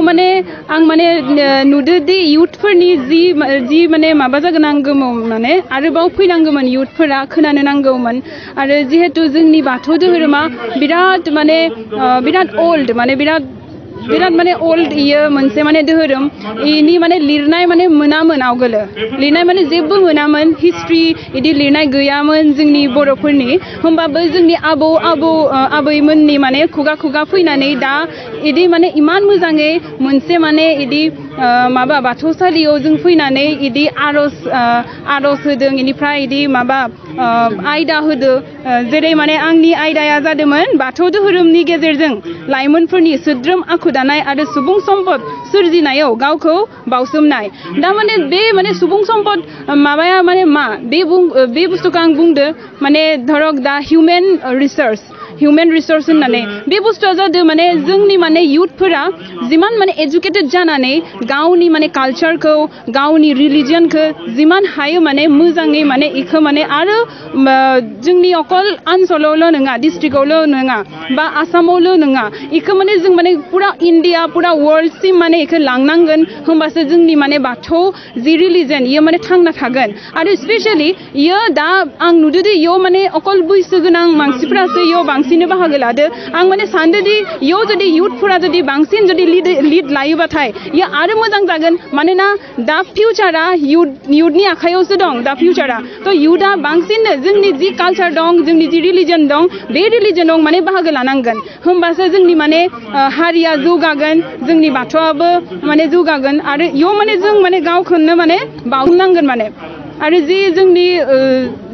माने आं माने नुदोंदि युथफोरनि जि माने माबा जागोन नांगौमोन माने आरोबाव फैनांगौमोन युथफोरा खोनानो नांगौमोन आरो जिहेतु जोंनि बाथौ धोरोमा बिराद माने बिराद ओल्ड माने बिराद माने ओल्ड इयो मोनसे माने धोरोम इनि माने लिरनाय माने मोनामोन आवगोलो लिरनाय माने जेबो मोनामोन हिस्ट्री इदि लिरनाय गैयामोन जोंनि बर'फोरनि होमबाबो जोंनि आबैमोननि माने खुगा फैनानै दा इदि माने इमान मोजाङै मोनसे माने इदि माबा बाथौसालियाव जों फैनानै इदि आर'ज होदों इनिफ्राय इदि माबा आयदा होदों जेरै माने आंनि आयदाया जादोंमोन बाथौ धोरोमनि गेजेरजों लाइमोनफोरनि सोद्रोम आखु दानाय आरो सुबुं सम्पद सोरजिनायाव गावखौ बावसोमनाय दा माने बे माने सुबुं सम्पद माबाया माने मा बे बुस्थुखौ आं बुंदो माने धरक दा हिउमेन रिसोर्स होननानै बे बुस्थुआ जादों माने जोंनि माने युथफोरा जिमान माने एजुकेटेड जानानै गावनि माने कालचारखौ गावनि रिलिजनखौ जिमान हायो माने मोजाङै माने इखौ माने आरो जोंनि अकल ओनसोलावल' नङा डिस्ट्रिक्टआवल' नङा बा आसामावल' नङा इखौ माने जों माने पुरा इन्डिया पुरा वर्ल्डसिम माने इखौ लांनांगोन होमबासो जोंनि माने बाथौ जि रिलिजन इयो माने थांना थागोन आरो स्पेशली इयो दा आं नुदोंदि इयाव माने अकल बैसो गोनां मानसिफोरासो इयाव बांसिन बाहागो लादो आं माने सानदोंदि इयाव जुदि युथफोरा जुदि बांसिन जुदि लिड लायोबाथाय इयो आरो मोजां जागोन मानोना दा फिउचारा युथनि आखायावसो दं दा फिउचारा थ' युथआ बांसिन जोंनि जि कालचार दं जोंनि जि रिलिजन दं बे रिलिजनाव माने बाहागो लानांगोन होमबासो जोंनि माने हारिया जौगागोन जोंनि बाथौआबो माने जौगागोन आरो इयाव माने जों माने गावखौनो माने बावनांगोन माने आरो जि जोंनि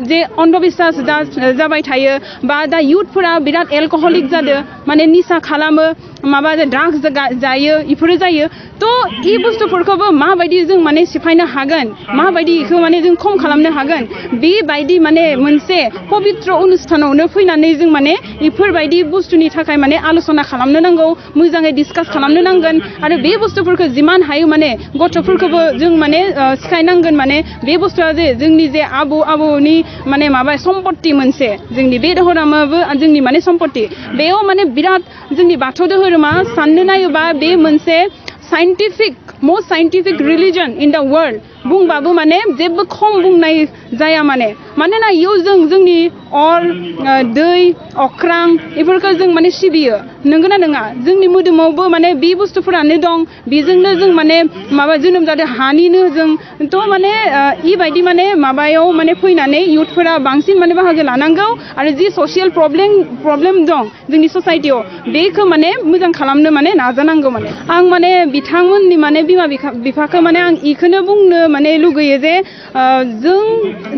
जे अन्धबिश्वास दा जाबाय थायो बा दा युथफोरा बिराद एलकहलिक जादों माने निसा खालामो माबा ड्राग्स जायो इफोरो जायो थ' इ बुस्थुफोरखौबो माबायदि जों माने सिफायनो हागोन माबायदि इखौ माने जों खम खालामनो हागोन बेबायदि माने मोनसे पबित्र अनुष्ठानावनो फैनानै जों माने इफोरबायदि बुस्थुनि थाखाय माने आलोचना खालामनो नांगौ मोजाङै डिसकास खालामनो नांगोन आरो बे बुस्थुफोरखौ जिमान हायो माने गथ'फोरखौबो जों माने सिखायनांगोन माने बे बुस्थुआ जे जोंनि जे आबौनि माने माबा सम्पत्ति मोनसे जोंनि बे धोरोमाबो जोंनि माने सम्पत्ति बेयाव माने बिराद जोंनि बाथौ धोरोमा साननो नायोबा बे मोनसे most scientific religion in the world बुंबाबो माने जेबो खम बुंनाय जाया माने मानोना इयाव जोंनि अर दै अख्रां इफोरखौ जों माने सिबियो नंगौना नङा जोंनि मोदोमावबो माने बे बुस्थुफोरानो दं बेजोंनो जों माने माबा जोनोम जादों हानिनो जों थ' माने इबायदि माने माबायाव माने फैनानै युथफोरा बांसिन माने बाहागो लानांगौ आरो जि ससियेल प्रब्लेम दं जोंनि ससाइटियाव बेखौ माने मोजां खालामनो माने नाजानांगौ माने आं माने बिथांमोननि माने बिमा बिफाखौ माने आं इखौनो बुंनो माने लुगैयो जे जों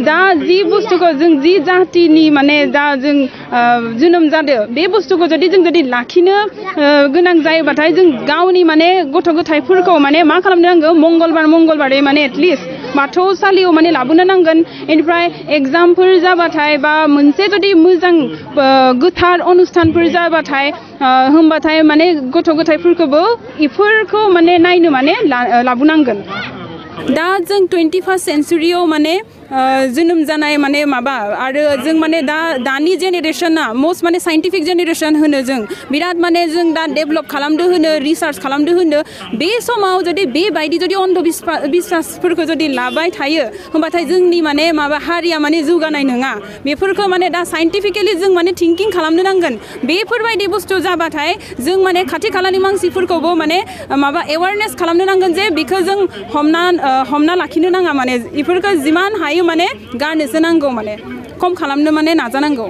दा जि बुस्थुखौ जों जि जातिनि माने दा जों जोनोम जादों बे बुस्थुखौ जुदि लाखिनो गोनां जायोबाथाय जों गावनि माने गथ' गथायफोरखौ माने मा खालामनो नांगौ मंगलबारै माने एटलिस्ट बाथौसालियाव माने लाबोनो नांगोन बेनिफ्राय एग्जामफोर जाबाथाय बा मोनसे जुदि मोजां गोथार अनुष्ठानफोर जाबाथाय होमबाथाय माने गथ' गथायफोरखौबो इफोरखौ माने नायनो माने लाबोनांगोन दा जों 21st सेन्चुरियाव माने जोनोम जानाय माने माबा आरो जों माने दानि जेनेरेशना मोस्ट माने साइन्टिफिक जेनेरेशन होनो जों बिराद माने जों दा डेभेलप खालामदो होनो रिसार्च खालामदो होनो बे समाव जुदि बेबायदि जुदि अन्धबिश्वासफोरखौ जुदि लाबाय थायो होमबाथाय जोंनि माने माबा हारिया माने जौगानाय नङा बेफोरखौ माने दा साइन्टिफिकेलि जों माने थिंकिं खालामनो नांगोन बेफोरबायदि बुस्थु जाबाथाय जों माने खाथि खालानि मानसिफोरखौबो माने माबा एवारनेस खालामनो नांगोन जे बेखौ जों हमना लाखिनो नाङा माने बेफोरखौ जिमान हायो माने गारनोसो नांगौ माने खम खालामनो माने नाजानांगौ